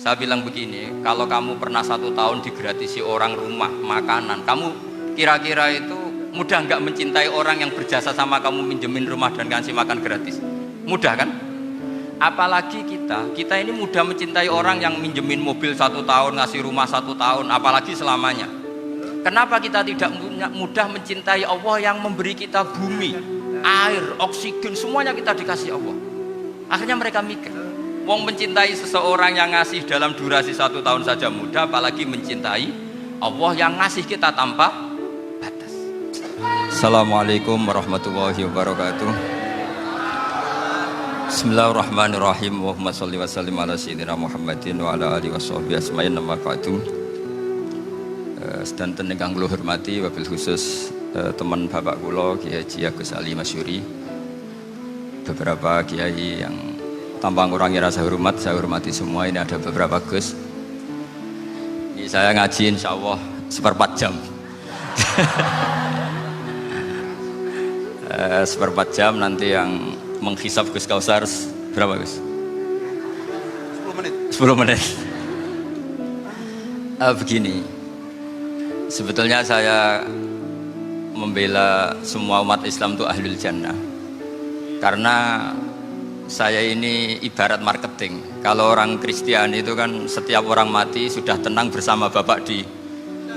Saya bilang begini, kalau kamu pernah 1 tahun digratisi orang rumah, makanan, kamu kira-kira itu mudah nggak mencintai orang yang berjasa sama kamu minjemin rumah dan kasih makan gratis? Mudah kan? Apalagi kita ini mudah mencintai orang yang minjemin mobil 1 tahun, ngasih rumah 1 tahun, apalagi selamanya. Kenapa kita tidak mudah mencintai Allah yang memberi kita bumi, air, oksigen, semuanya kita dikasih Allah? Akhirnya mereka mikir, wong mencintai seseorang yang ngasih dalam durasi 1 tahun saja mudah, apalagi mencintai Allah yang ngasih kita tanpa batas. Assalamualaikum warahmatullahi wabarakatuh. Bismillahirrahmanirrahim. Allahumma sholli wa sallim ala sayyidina Muhammadin wa ala alihi washabbihi asma'in wa ba'du. Sedanten ingkang kula hormati, wabil khusus teman bapak kula Kiai Haji Agus Ali Masyuri, beberapa kiai yang tanpa ngurangi rasa hormat, saya hormati semua. Ini ada beberapa Gus. Ini saya ngaji insya Allah 1/4 jam. 1/4 jam nanti yang menghisap Gus Kausar berapa Gus? 10 menit. 10 menit. Begini, sebetulnya saya membela semua umat Islam itu ahlul jannah, karena saya ini ibarat marketing. Kalau orang Kristen itu kan setiap orang mati sudah tenang bersama Bapak di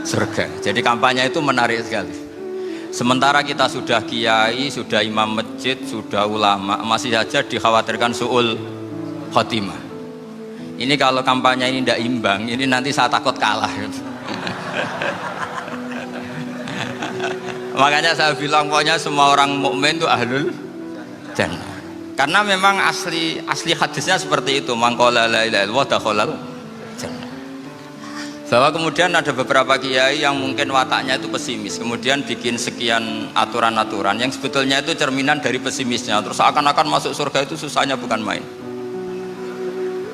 surga. Jadi kampanye itu menarik sekali. Sementara kita sudah kiai, sudah imam masjid, sudah ulama, masih saja dikhawatirkan su'ul khotimah. Ini kalau kampanye ini tidak imbang, ini nanti saya takut kalah. Makanya saya bilang pokoknya semua orang mukmin itu ahlul jannah. Karena memang asli hadisnya seperti itu, mangqala la ilaha illallah dakhalal jannah. Bahwa kemudian ada beberapa kiai yang mungkin wataknya itu pesimis, kemudian bikin sekian aturan-aturan yang sebetulnya itu cerminan dari pesimisnya, terus akan-akan masuk surga itu susahnya bukan main.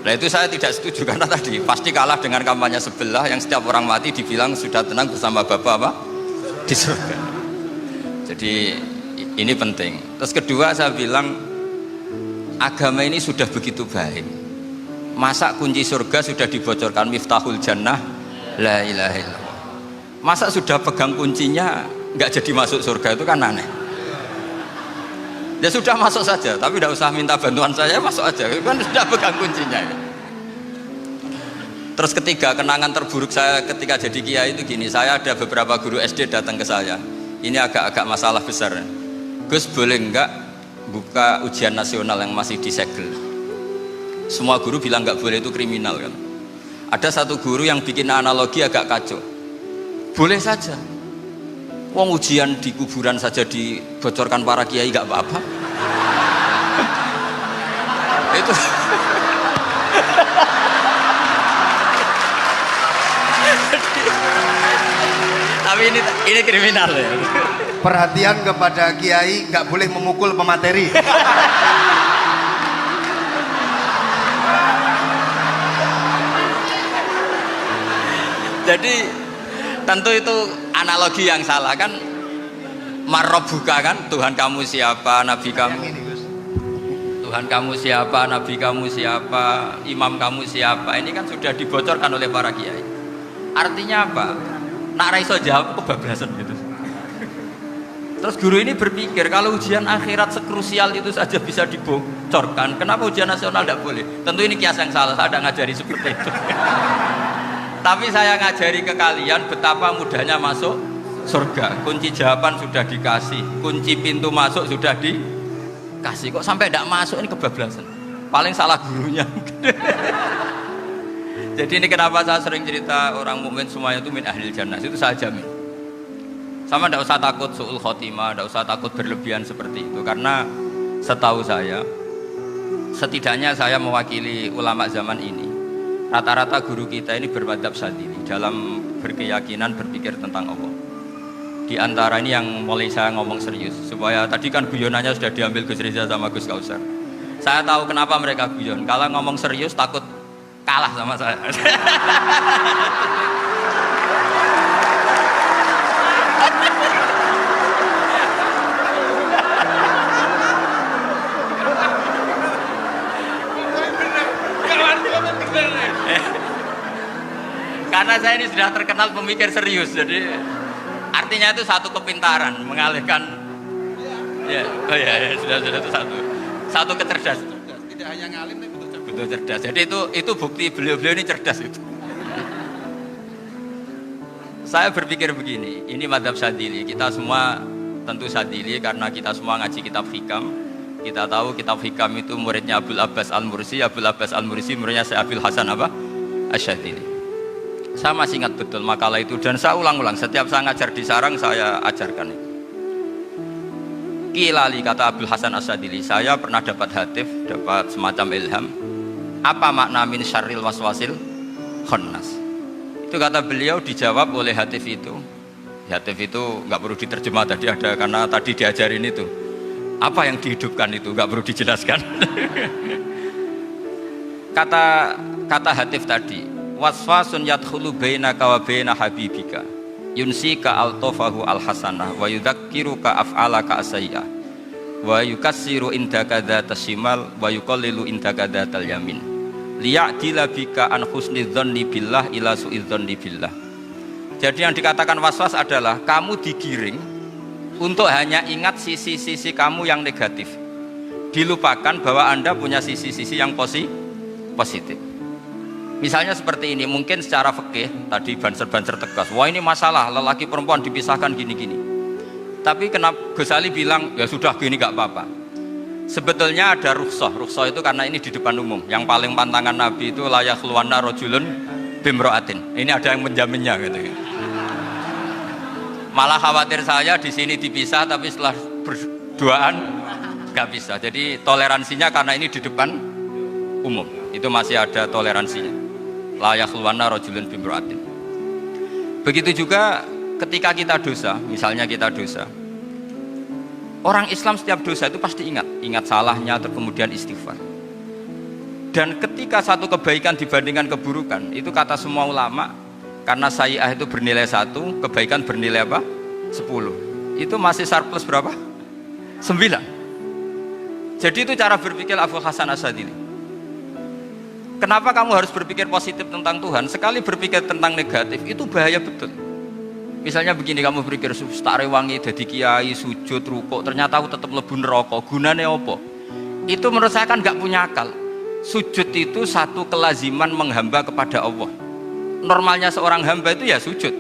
Nah itu saya tidak setuju, karena tadi pasti kalah dengan kampanye sebelah yang setiap orang mati dibilang sudah tenang bersama Bapak apa? Di surga. Jadi ini penting. Terus kedua saya bilang, agama ini sudah begitu baik, masa kunci surga sudah dibocorkan, miftahul jannah la ilaha illallah. Masa sudah pegang kuncinya nggak jadi masuk surga, itu kan aneh. Ya sudah masuk saja, tapi tidak usah minta bantuan saya, masuk aja, kan sudah pegang kuncinya. Terus ketiga, kenangan terburuk saya ketika jadi kiai itu gini, saya ada beberapa guru SD datang ke saya, ini agak-agak masalah besar, Gus boleh enggak buka ujian nasional yang masih disegel? Semua guru bilang nggak boleh, itu kriminal kan. Ada satu guru yang bikin analogi agak kacau, boleh saja, wong ujian di kuburan saja dibocorkan para kiai nggak apa-apa. Itu tapi ini kriminal ya. Perhatian kepada kiai, nggak boleh memukul pemateri. Jadi tentu itu analogi yang salah kan. Marrobuka kan, Tuhan kamu siapa, nabi kamu, Tuhan kamu siapa, nabi kamu siapa, imam kamu siapa. Ini kan sudah dibocorkan oleh para kiai. Artinya apa? Nak raiso jawab kebablasan gitu. Terus guru ini berpikir, kalau ujian akhirat sekrusial itu saja bisa dibocorkan, kenapa ujian nasional tidak boleh? Tentu ini kias yang salah, saya tidak ngajari seperti itu. Tapi saya ngajari ke kalian betapa mudahnya masuk surga. Kunci jawaban sudah dikasih, kunci pintu masuk sudah dikasih. Kok sampai tidak masuk, ini kebablasan. Paling salah gurunya. Jadi ini kenapa saya sering cerita orang mukmin semuanya itu min ahlil jannah, itu saya jamin. Sama tidak usah takut su'ul khotimah, tidak usah takut berlebihan seperti itu, karena setahu saya, setidaknya saya mewakili ulama zaman ini, rata-rata guru kita ini bermadzhab Syadzili dalam berkeyakinan berpikir tentang Allah. Di antara ini yang mulai saya ngomong serius, supaya tadi kan guyonannya sudah diambil Gus Reza sama Gus Kausar. Saya tahu kenapa mereka guyon, kalau ngomong serius takut kalah sama saya. Karena saya ini sudah terkenal pemikir serius, jadi artinya itu satu kepintaran mengalihkan. Ya, oh ya, sudah itu satu kecerdasan. Tidak hanya ngalim tapi Betul cerdas. Jadi itu bukti beliau-beliau ini cerdas itu. Saya berpikir begini, ini madhab Syadzili. Kita semua tentu Syadzili karena kita semua ngaji kitab Hikam. Kita tahu kitab Hikam itu muridnya Abul Abbas Al-Mursi. Abul Abbas Al-Mursi muridnya Syekh Abil Hasan apa? Asy-Syadzili. Saya masih ingat betul makalah itu dan saya ulang-ulang. Setiap saya ngajar di sarang saya ajarkan itu. Kilali kata Abul Hasan Asy-Syadzili, saya pernah dapat hatif, dapat semacam ilham. Apa makna min syarril waswasil khannas? Itu kata beliau dijawab oleh hatif itu. Hatif itu nggak perlu diterjemah tadi ada karena tadi diajarin itu. Apa yang dihidupkan itu nggak perlu dijelaskan. kata hatif tadi, waswasun yadkhulu bainaka wa baina habibika yunsika altofahu alhasanah wa yudzakiruka af'alaka asayya wa yukassiru indaka dzatas shimal wa yuqallilu indaka dzatal yamin liya'dila bika an husni dzanni billah ila su'idzanni billah. Jadi yang dikatakan waswas adalah kamu digiring untuk hanya ingat sisi-sisi kamu yang negatif, dilupakan bahwa Anda punya sisi-sisi yang positif. Misalnya seperti ini, mungkin secara fikih tadi banser-banser tegas, wah ini masalah lelaki perempuan dipisahkan gini-gini. Tapi kenapa Ghazali bilang ya sudah gini gak apa-apa. Sebetulnya ada rukhsah itu karena ini di depan umum. Yang paling pantangan Nabi itu la yakhluwanna rajulun bimra'atin. Ini ada yang menjaminnya gitu. Malah khawatir saya di sini dipisah tapi setelah berduaan gak bisa. Jadi toleransinya karena ini di depan umum. Itu masih ada toleransinya. La yakhluwanna rajulun bimra'atin. Begitu juga ketika kita dosa, misalnya kita dosa. Orang Islam setiap dosa itu pasti ingat salahnya, terus kemudian istighfar. Dan ketika satu kebaikan dibandingkan keburukan, itu kata semua ulama, karena sayyi'ah itu bernilai 1, kebaikan bernilai apa? 10. Itu masih surplus berapa? 9. Jadi itu cara berpikir Abul Hasan Asy-Syadzili. Kenapa kamu harus berpikir positif tentang Tuhan? Sekali berpikir tentang negatif, itu bahaya betul. Misalnya begini, kamu berpikir tak rewangi jadi kiai, sujud, rukuk, ternyata aku tetap lebu neraka, gunane apa? Itu menurut saya kan gak punya akal. Sujud itu satu kelaziman menghamba kepada Allah. Normalnya seorang hamba itu ya sujud.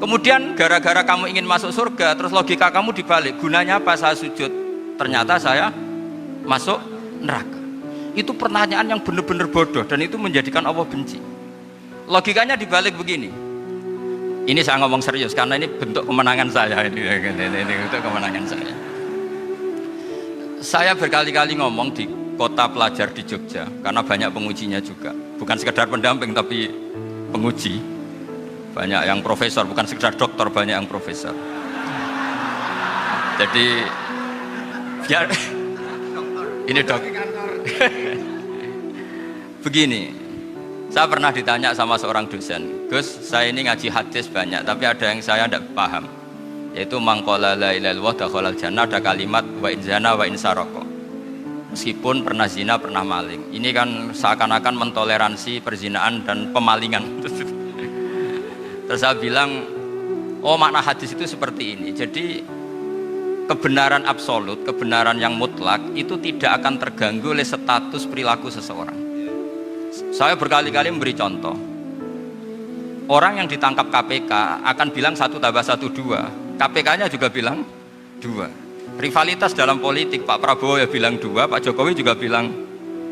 Kemudian gara-gara kamu ingin masuk surga, terus logika kamu dibalik, gunanya apa saya sujud? Ternyata saya masuk neraka. Itu pertanyaan yang benar-benar bodoh dan itu menjadikan Allah benci. Logikanya dibalik begini. Ini saya ngomong serius karena ini bentuk kemenangan saya, ini bentuk kemenangan saya. Saya berkali-kali ngomong di kota pelajar di Jogja karena banyak pengujinya juga, bukan sekedar pendamping tapi penguji. Banyak yang profesor, bukan sekedar dokter, banyak yang profesor. Jadi biar ini dok. Begini, saya pernah ditanya sama seorang dosen, Gus, saya ini ngaji hadis banyak, tapi ada yang saya tidak paham, yaitu mangqala la ilaha illallah dakhalal jannah, ada kalimat wa in zana wa in saraka. Meskipun pernah zina, pernah maling. Ini kan seakan-akan mentoleransi perzinaan dan pemalingan. Terus saya bilang, oh makna hadis itu seperti ini. Jadi kebenaran absolut, kebenaran yang mutlak itu tidak akan terganggu oleh status perilaku seseorang. Saya berkali-kali memberi contoh. Orang yang ditangkap KPK akan bilang 1 tambah 1 2. KPK-nya juga bilang 2. Rivalitas dalam politik, Pak Prabowo ya bilang 2, Pak Jokowi juga bilang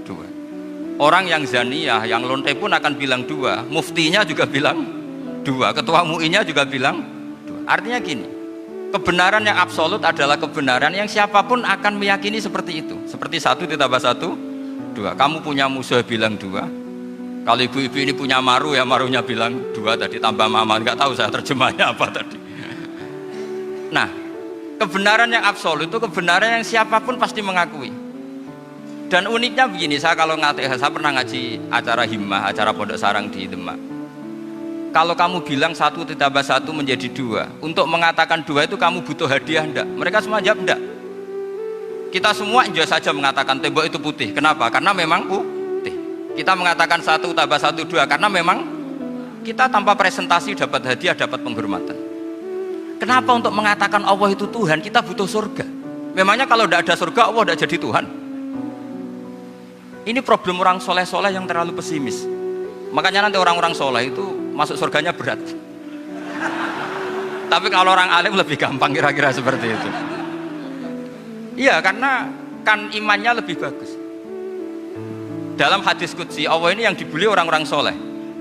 2. Orang yang zaniyah, yang lonte pun akan bilang 2. Muftinya juga bilang 2. Ketua MUI-nya juga bilang 2. Artinya gini, kebenaran yang absolut adalah kebenaran yang siapapun akan meyakini seperti itu. Seperti 1 ditambah 1 2. Kamu punya musuh bilang 2. Kalau ibu-ibu ini punya maru ya marunya bilang 2 tadi tambah mama, nggak tahu saya terjemahnya apa tadi. Nah, kebenaran yang absolut itu kebenaran yang siapapun pasti mengakui. Dan uniknya begini, saya kalau saya pernah ngaji acara himmah, acara pondok sarang di Demak. Kalau kamu bilang 1 ditambah 1 menjadi 2, untuk mengatakan 2 itu kamu butuh hadiah enggak? Mereka semua jawab enggak. Kita semua saja mengatakan tembok itu putih. Kenapa? Karena memang putih. Kita mengatakan 1 tambah 1 2 karena memang kita tanpa presentasi dapat hadiah, dapat penghormatan. Kenapa untuk mengatakan Allah itu Tuhan kita butuh surga? Memangnya kalau tidak ada surga Allah tidak jadi Tuhan? Ini problem orang soleh-soleh yang terlalu pesimis. Makanya nanti orang-orang soleh itu masuk surganya berat. Tapi kalau orang alim lebih gampang kira-kira seperti itu. Iya, karena kan imannya lebih bagus. Dalam hadis qudsi Allah ini yang dibuli orang-orang soleh.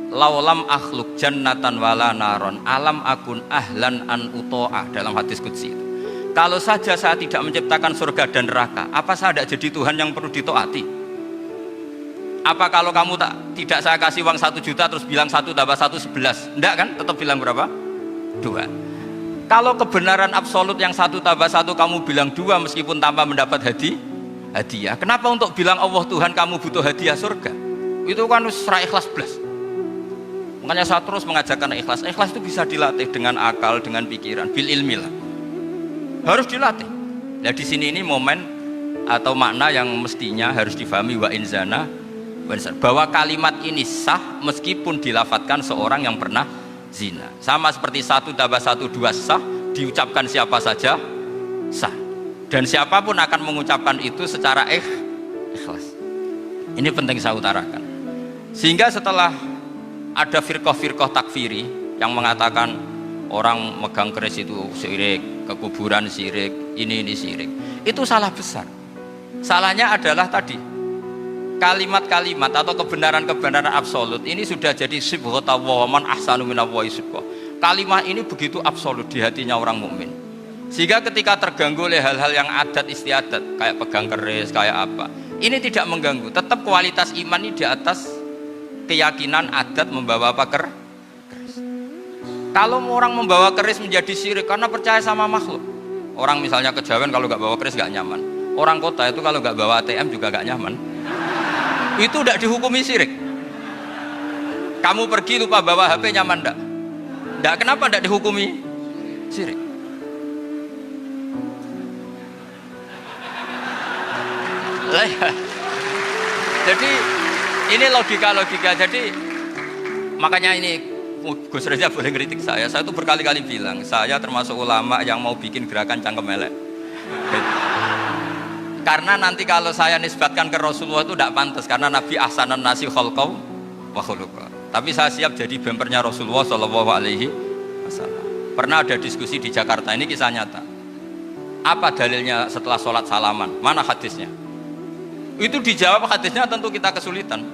Laulam akhluk jannatan wala naron alam akun ahlan an uto'ah, dalam hadis qudsi itu. Kalau saja saya tidak menciptakan surga dan neraka, apa saya tidak jadi Tuhan yang perlu ditaati? Apa kalau kamu tidak saya kasih uang 1 juta terus bilang 1 tambah 1 11? Enggak kan? Tetap bilang berapa? 2. Kalau kebenaran absolut yang 1 tambah 1 kamu bilang 2 meskipun tanpa mendapat hadiah. Kenapa untuk bilang Allah Tuhan kamu butuh hadiah surga? Itu kan serah ikhlas belas. Makanya saya terus mengajarkan ikhlas. Ikhlas itu bisa dilatih dengan akal, dengan pikiran, bil ilmi lah. Harus dilatih. Nah di sini ini momen atau makna yang mestinya harus difahami wa inzana, bahwa kalimat ini sah meskipun dilafatkan seorang yang pernah zina. Sama seperti 1 tambah 1 2 sah, diucapkan siapa saja sah. Dan siapapun akan mengucapkan itu secara ikhlas. Ini penting saya utarakan. Sehingga setelah ada firqah-firqah takfiri yang mengatakan orang megang keris itu syirik, ke kuburan syirik, ini syirik. Itu salah besar. Salahnya adalah tadi kalimat-kalimat atau kebenaran-kebenaran absolut ini sudah jadi sibghatullah man ahsanu minallahi sibghah. Kalimat ini begitu absolut di hatinya orang mukmin. Sehingga ketika terganggu oleh hal-hal yang adat istiadat kayak pegang keris, kayak apa, ini tidak mengganggu. Tetap kualitas iman ini di atas keyakinan adat membawa apa keris. Kalau orang membawa keris menjadi syirik karena percaya sama makhluk. Orang misalnya kejawen kalau nggak bawa keris nggak nyaman. Orang kota itu kalau nggak bawa ATM juga nggak nyaman. Itu tidak dihukumi syirik. Kamu pergi lupa bawa HP nyaman enggak? Enggak, kenapa enggak dihukumi syirik? Jadi ini logika. Jadi makanya ini Gus Reza boleh kritik saya itu berkali-kali bilang saya termasuk ulama yang mau bikin gerakan cangkem elek. Karena nanti kalau saya nisbatkan ke Rasulullah itu tidak pantas, karena Nabi ahsanan nasi khalqau wa khuluqa. Tapi saya siap jadi bempernya Rasulullah Shallallahu Alaihi Wasallam. Pernah ada diskusi di Jakarta, ini kisah nyata. Apa dalilnya setelah sholat salaman? Mana hadisnya? Itu dijawab hadisnya tentu kita kesulitan.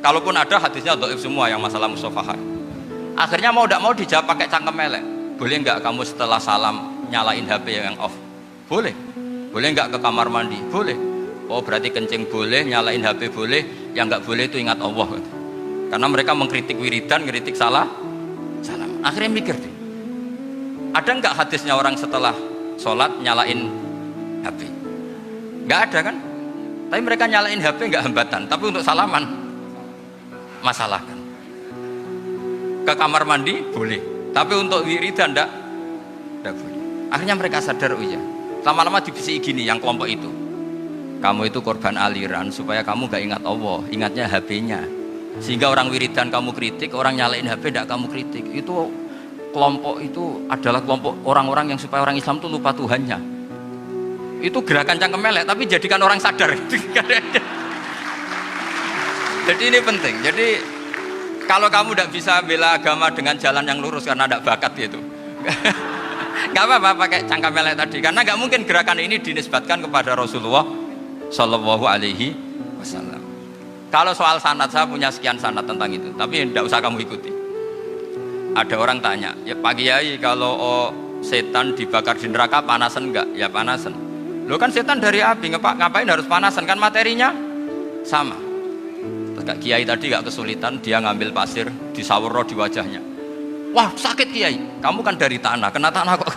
Kalaupun ada hadisnya dhaif semua yang masalah musafahah. Akhirnya mau tidak mau dijawab pakai cangkem elek. Boleh nggak kamu setelah salam nyalain HP yang off? Boleh. Boleh nggak ke kamar mandi? Boleh. Oh berarti kencing boleh, nyalain HP boleh, yang nggak boleh itu ingat Allah. Karena mereka mengkritik wiridan, kritik salam. Akhirnya mikir deh, ada nggak hadisnya orang setelah sholat nyalain HP? Nggak ada kan? Tapi mereka nyalain HP nggak hambatan, tapi untuk salaman masalah kan? Ke kamar mandi boleh, tapi untuk wiridan nggak boleh. Akhirnya mereka sadar, oh iya. Lama-lama dibisiki gini yang kelompok itu, kamu itu korban aliran supaya kamu gak ingat Allah, ingatnya HP-nya. Sehingga orang wiridan kamu kritik, orang nyalain HP tidak kamu kritik. Itu kelompok itu adalah kelompok orang-orang yang supaya orang Islam itu lupa Tuhannya. Itu gerakan cangkem elek, tapi jadikan orang sadar. Jadi ini penting. Jadi kalau kamu tidak bisa bela agama dengan jalan yang lurus karena tidak bakat gitu, nggak apa-apa pakai cangkem elek tadi, karena nggak mungkin gerakan ini dinisbatkan kepada Rasulullah Shallallahu Alaihi Wasallam. Kalau soal sanad, saya punya sekian sanad tentang itu, tapi tidak usah kamu ikuti. Ada orang tanya, ya Pak Kiai, kalau setan dibakar di neraka panasan enggak? Ya panasan. Lo kan setan dari api, ngapain harus panasan? Kan materinya sama. Terus Kak Kiai tadi gak kesulitan, dia ngambil pasir, disawero di wajahnya. Wah sakit Kiai, kamu kan dari tanah, kena tanah kok.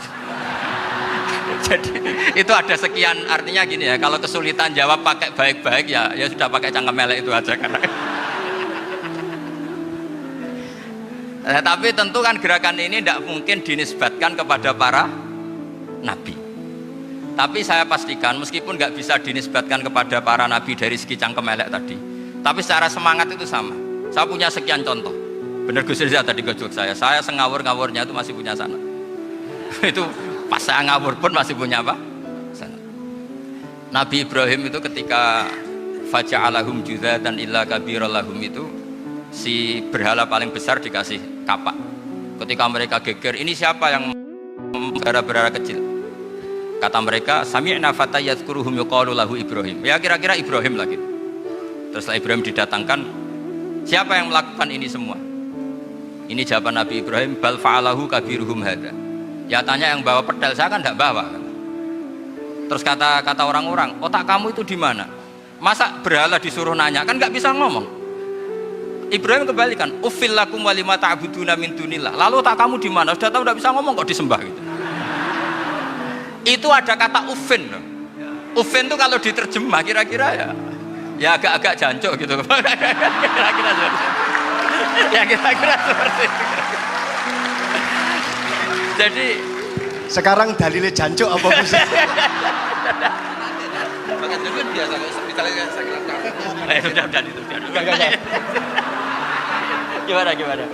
Jadi itu ada sekian, artinya gini ya, kalau kesulitan jawab pakai baik-baik ya sudah pakai cangkem elek itu aja karena. Nah, tapi tentu kan gerakan ini tidak mungkin dinisbatkan kepada para nabi. Tapi saya pastikan meskipun nggak bisa dinisbatkan kepada para nabi dari segi cangkem elek tadi, Tapi secara semangat itu sama. Saya punya sekian contoh. Bener Gus Riza tadi gojok saya sengawur-ngawurnya itu masih punya sana. Itu pas saya ngawur pun masih punya apa? Sana. Nabi Ibrahim itu ketika faja'alahum juzatan illa kabirallahum itu si berhala paling besar dikasih kapak. Ketika mereka geger, ini siapa yang berhala-berhala kecil? Kata mereka, sami'na fata yadhkuruhum yuqalu lahu Ibrahim. Ya kira-kira Ibrahim lagi. Terus Ibrahim didatangkan, siapa yang melakukan ini semua? Ini jawaban Nabi Ibrahim, bal fa'alahu kabiruhum hadza. Ya tanya yang bawa pedal, saya kan tidak bawa. Terus kata orang-orang, otak kamu itu di mana? Masa berhala disuruh nanya, kan nggak bisa ngomong. Ibrahim kembalikan, uffil lakum walima ta'buduna min dunillah. Lalu otak kamu di mana? Sudah tahu nggak bisa ngomong kok disembah gitu. Itu ada kata uffin. Uffin itu kalau diterjemah kira-kira ya agak-agak jancuk gitu. Kira-kira seperti itu. Jadi Sekarang dalilnya jancuk apa Gus? biasa misalnya sudah itu. Gimana?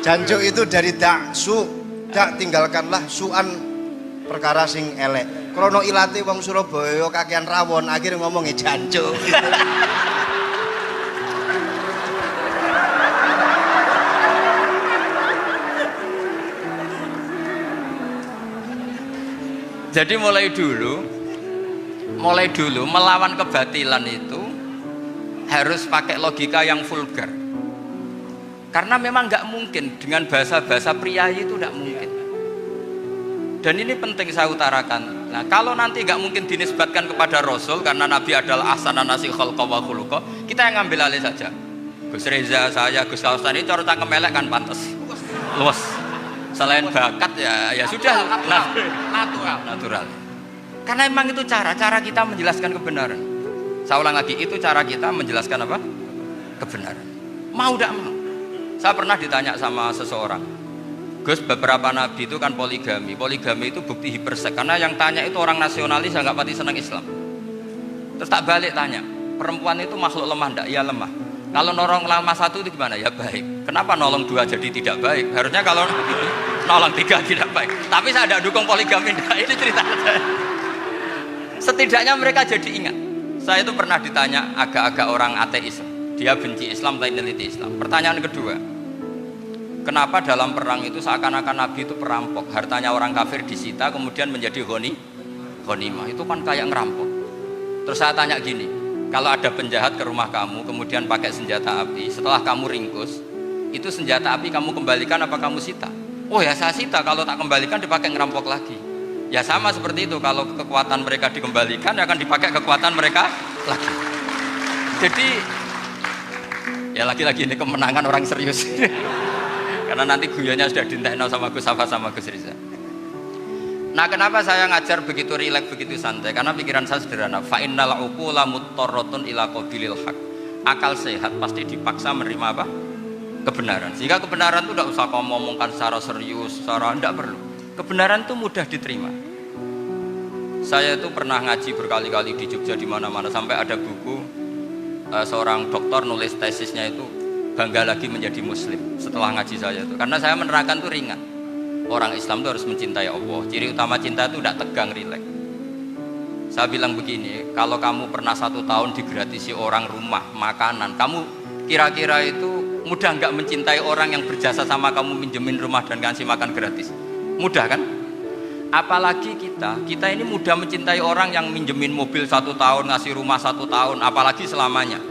Jancuk itu dari daksu, dak tinggalkanlah suan perkara sing elek. Krono ilate wong Surabaya kakean rawon, akhirnya ngomongnya jancuk. Jadi mulai dulu melawan kebatilan itu harus pakai logika yang vulgar. Karena memang nggak mungkin dengan bahasa-bahasa priayi itu nggak mungkin. Dan ini penting saya utarakan. Nah, kalau nanti nggak mungkin dinisbatkan kepada Rasul karena Nabi adalah ahsanan nasi khalqa wa khuluqa, kita yang ngambil alih saja. Gus Reza, saya, Gus Kaustan ini cara cangkem elek kan pantas. Luas. Selain bakat ya sudah natural. Karena memang itu cara kita menjelaskan kebenaran. Saya ulang lagi, itu cara kita menjelaskan apa? Kebenaran. Mau tidak mau. Saya pernah ditanya sama seseorang, Gus, beberapa nabi itu kan poligami itu bukti hipersek, karena yang tanya itu orang nasionalis yang nggak pati senang Islam. Terus tak balik tanya, perempuan itu makhluk lemah enggak? Ya lemah. Kalau nolong lama satu itu gimana? Ya baik. Kenapa nolong dua jadi tidak baik? Harusnya kalau nolong tiga tidak baik. Tapi saya tidak dukung poligami. Nah, ini cerita saya. Setidaknya mereka jadi ingat. Saya itu pernah ditanya agak-agak orang ateis. Dia benci Islam tapi meneliti Islam. Pertanyaan kedua, kenapa dalam perang itu seakan-akan Nabi itu perampok, hartanya orang kafir disita kemudian menjadi ghanimah? Itu kan kayak ngerampok. Terus saya tanya gini, kalau ada penjahat ke rumah kamu kemudian pakai senjata api, setelah kamu ringkus, itu senjata api kamu kembalikan apa kamu sita? Oh ya saya sita, kalau tak kembalikan dipakai ngerampok lagi. Ya sama seperti itu, kalau kekuatan mereka dikembalikan akan dipakai kekuatan mereka lagi. Jadi ya lagi-lagi ini kemenangan orang serius. Karena nanti guyonnya sudah dintekno sama Gus Safa sama Gus Riza. Nah, kenapa saya ngajar begitu rileks, begitu santai? Karena pikiran saya sederhana. Fa innal uqula muttarratun ila qabilil haq. Akal sehat pasti dipaksa menerima apa? Kebenaran. Sehingga kebenaran itu tidak usah kamu ngomongkan secara serius, secara tidak perlu. Kebenaran itu mudah diterima. Saya itu pernah ngaji berkali-kali di Jogja di mana-mana sampai ada buku seorang dokter nulis tesisnya itu bangga lagi menjadi muslim setelah ngaji saya itu. Karena saya menerangkan itu ringan. Orang Islam itu harus mencintai Allah. Ciri utama cinta itu tidak tegang, rileks. Saya bilang begini, kalau kamu pernah 1 tahun digratisi orang rumah, makanan, kamu kira-kira itu mudah nggak mencintai orang yang berjasa sama kamu minjemin rumah dan ngasih makan gratis? Mudah kan? Apalagi kita ini mudah mencintai orang yang minjemin mobil 1 tahun, ngasih rumah 1 tahun, apalagi selamanya.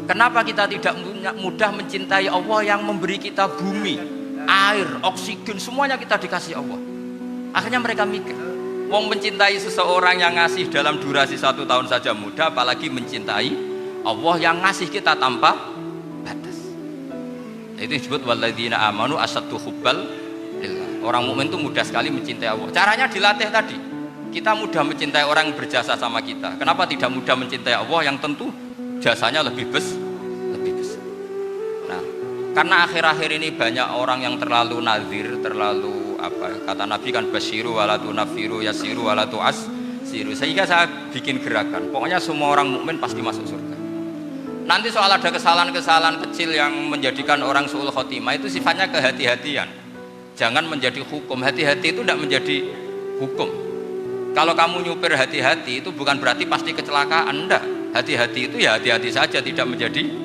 Kenapa kita tidak mudah mencintai Allah yang memberi kita bumi, air, oksigen, semuanya kita dikasih Allah? Akhirnya mereka mikir, wong mencintai seseorang yang ngasih dalam durasi 1 tahun saja mudah, apalagi mencintai Allah yang ngasih kita tanpa batas. Itu disebut walladzina amanu asaddu hubbal lillah. Orang mukmin itu mudah sekali mencintai Allah. Caranya dilatih tadi. Kita mudah mencintai orang yang berjasa sama kita. Kenapa tidak mudah mencintai Allah yang tentu jasanya lebih besar? Nah, karena akhir-akhir ini banyak orang yang terlalu nazir, terlalu kata Nabi kan basyiru wala tunafiru yasiru wala tu'assiru. Sehingga saya bikin gerakan. Pokoknya semua orang mukmin pasti masuk surga. Nanti soal ada kesalahan-kesalahan kecil yang menjadikan orang su'ul khotimah itu sifatnya kehati-hatian. Jangan menjadi hukum. Hati-hati itu tidak menjadi hukum. Kalau kamu nyupir hati-hati itu bukan berarti pasti kecelakaan, enggak. Hati-hati itu ya hati-hati saja, tidak menjadi hukum.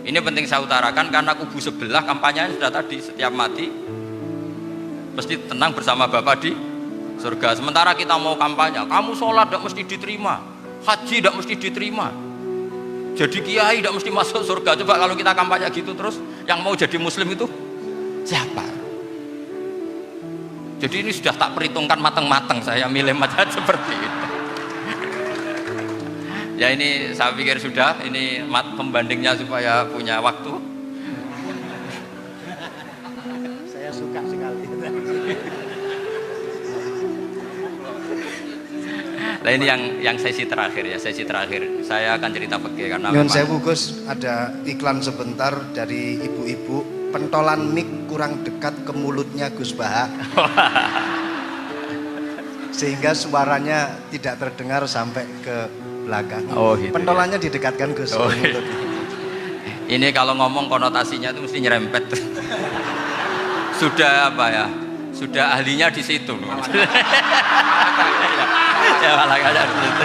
Ini penting saya utarakan karena kubu sebelah kampanye sudah tadi, setiap mati mesti tenang bersama Bapak di surga. Sementara kita mau kampanye, kamu sholat tidak mesti diterima, haji tidak mesti diterima, jadi kiai tidak mesti masuk surga. Coba kalau kita kampanye gitu terus, yang mau jadi muslim itu siapa? Jadi ini sudah tak perhitungkan matang-matang, saya milih macam seperti itu. Ya ini saya pikir sudah, ini pembandingnya supaya punya waktu. Saya suka sekali. Nah ini yang sesi terakhir ya, sesi terakhir. Saya akan cerita fikih karena Nyun sewu Gus, ada iklan sebentar dari ibu-ibu. Pentolan mic kurang dekat ke mulutnya Gus Baha. Sehingga suaranya tidak terdengar sampai ke belakang. Oh, gitu, pentolannya didekatkan Gus. Oh, gitu. Ini kalau ngomong konotasinya itu mesti nyerempet. Sudah apa ya? Sudah ahlinya di situ. Ya malah ada di situ.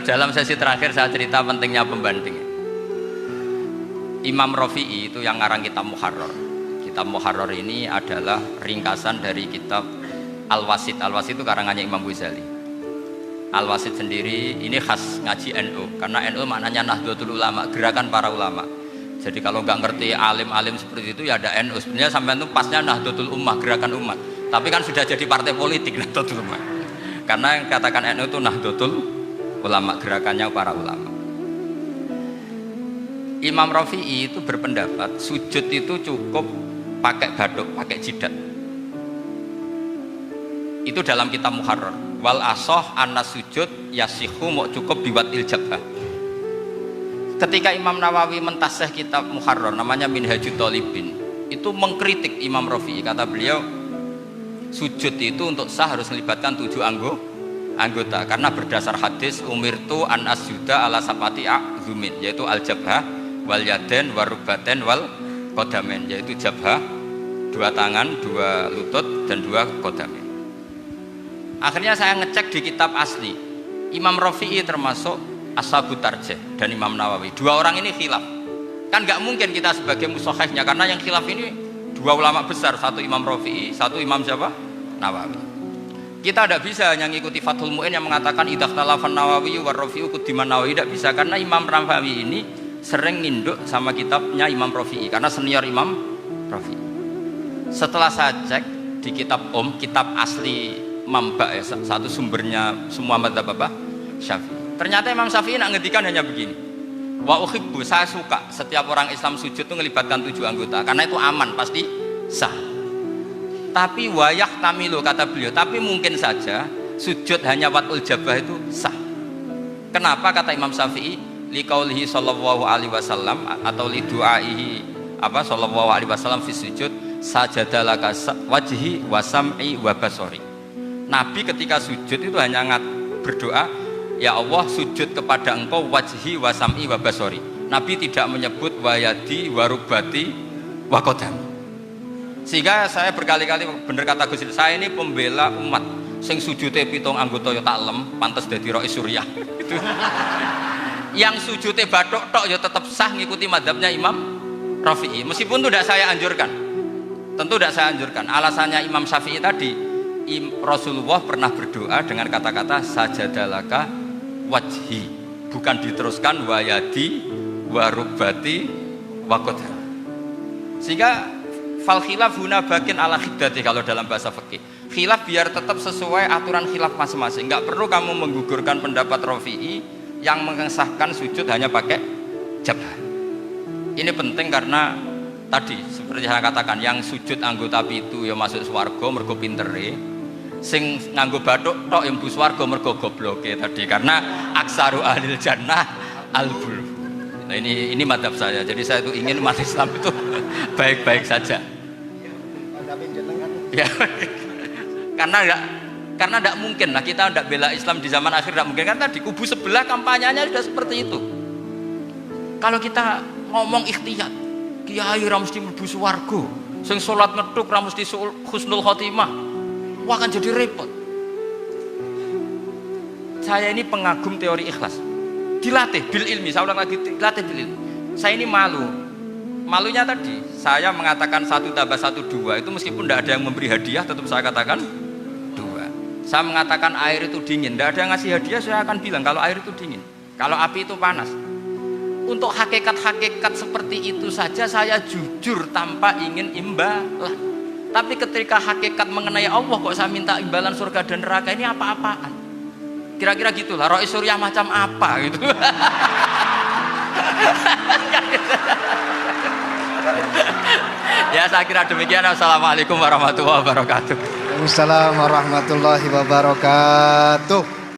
Dalam sesi terakhir saya cerita pentingnya pembanding. Imam Rafi'i itu yang ngarang kitab Muharrar. Kitab Muharrar ini adalah ringkasan dari kitab Al-Wasit. Al-Wasit itu karangannya Imam Ghazali. Al-Wasit sendiri ini khas ngaji NU, karena NU maknanya Nahdlatul Ulama, gerakan para ulama. Jadi kalau nggak ngerti alim-alim seperti itu ya ada NU. Sebenarnya sampai itu pasnya Nahdlatul Ummah, gerakan umat. Tapi kan sudah jadi partai politik Nahdlatul Ummah. Karena yang katakan NU itu Nahdlatul Ulama, gerakannya para ulama. Imam Rafi'i itu berpendapat sujud itu cukup pakai baduk, pakai jidat. Itu dalam kitab Muharrar. Wal asoh anna sujud yasihu mau cukup biwat iljabah. Ketika Imam Nawawi mentasih kitab Muharrar namanya Minhajut Thalibin, itu mengkritik Imam Rafi'i. Kata beliau sujud itu untuk sah harus melibatkan 7 anggota, karena berdasar hadis umirtu an asjuda ala sapati a'zumin, yaitu al jabhah wal yaden warubaten wal kodamen, yaitu jabhah 2 tangan, 2 lutut dan 2 kodamen. Akhirnya saya ngecek di kitab asli, Imam Rafi'i termasuk Ashabut Tarjih dan Imam Nawawi, 2 orang ini khilaf. Kan nggak mungkin kita sebagai mushahihnya, karena yang khilaf ini 2 ulama besar, satu Imam Rafi'i, satu Imam siapa? Nawawi. Kita tidak bisa hanya ngikuti Fathul Mu'in yang mengatakan idhaktalafan Nawawi war Rafi'u kudiman Nawawi, tidak bisa, karena Imam Nawawi ini sering nginduk sama kitabnya Imam Rafi'i karena senior Imam Rafi'i. Setelah saya cek di kitab kitab asli Mamba ya, satu sumbernya semua madzhab apa? Syafi'i. Ternyata Imam Syafi'i nak ngedikan hanya begini. Wa uhibbu, saya suka setiap orang Islam sujud itu melibatkan 7 anggota karena itu aman, pasti sah. Tapi wayak tamilu, kata beliau, tapi mungkin saja sujud hanya watul jabah itu sah. Kenapa? Kata Imam Syafi'i, liqaulihi sallallahu alaihi wasallam atau li du'aihi apa sallallahu alaihi wasallam fi sujud sajadalaka wajhi wa sam'i wa basori. Nabi ketika sujud itu hanya berdoa, ya Allah sujud kepada engkau wajhi wa sam'i wa basori. Nabi tidak menyebut wayadi warubati wa qadami. Sehingga saya berkali-kali bener kata Gus, saya ini pembela umat sing sujute 7 anggota ya tak lem pantes dadi Rais Suriah. Itu yang sujute bathuk tok ya tetap sah ngikuti mazhabnya Imam Rafi'i, meskipun itu tidak saya anjurkan, tentu tidak saya anjurkan. Alasannya Imam Syafi'i tadi, Rasulullah pernah berdoa dengan kata-kata sajadalaka wajhi, bukan diteruskan wayadi warubati wakodha. Sehingga fal khilaf huna bakin ala khiddati, kalau dalam bahasa fikih khilaf biar tetap sesuai aturan khilaf masing-masing. Enggak perlu kamu menggugurkan pendapat Rafi'i yang mengesahkan sujud hanya pakai jabah. Ini penting karena tadi seperti saya katakan, yang sujud anggota pitu ya masuk swarga mergo pintere, sing nganggo bathuk tok yang mlebu swarga mergo gobloke tadi, karena aksaru ahlil jannah al-bul. Nah, ini madhab saya. Jadi saya itu ingin umat Islam itu baik-baik saja. Ya, Karena tidak mungkin lah kita tidak bela Islam di zaman akhir, tidak mungkin. Karena di kubu sebelah kampanyenya sudah seperti itu. Kalau kita ngomong ikhtiyat, kiai ra mesti mlebu swarga, sing salat ngethuk ra mesti husnul khotimah, wah akan jadi repot. Saya ini pengagum teori ikhlas, dilatih bil ilmi, saya ulang lagi, dilatih bil ilmi. Saya ini malunya tadi saya mengatakan 1 tambah 1 2 itu meskipun tidak ada yang memberi hadiah tetap saya katakan 2. Saya mengatakan air itu dingin, tidak ada yang ngasih hadiah, saya akan bilang kalau air itu dingin, kalau api itu panas. Untuk hakikat-hakikat seperti itu saja saya jujur tanpa ingin imbalan. Tapi ketika hakikat mengenai Allah kok saya minta imbalan surga dan neraka, ini apa-apaan? Kira-kira gitulah, Rois Suryah macam apa gitu. Ya saya kira demikian. Assalamualaikum warahmatullahi wabarakatuh. Waalaikumsalam warahmatullahi wabarakatuh.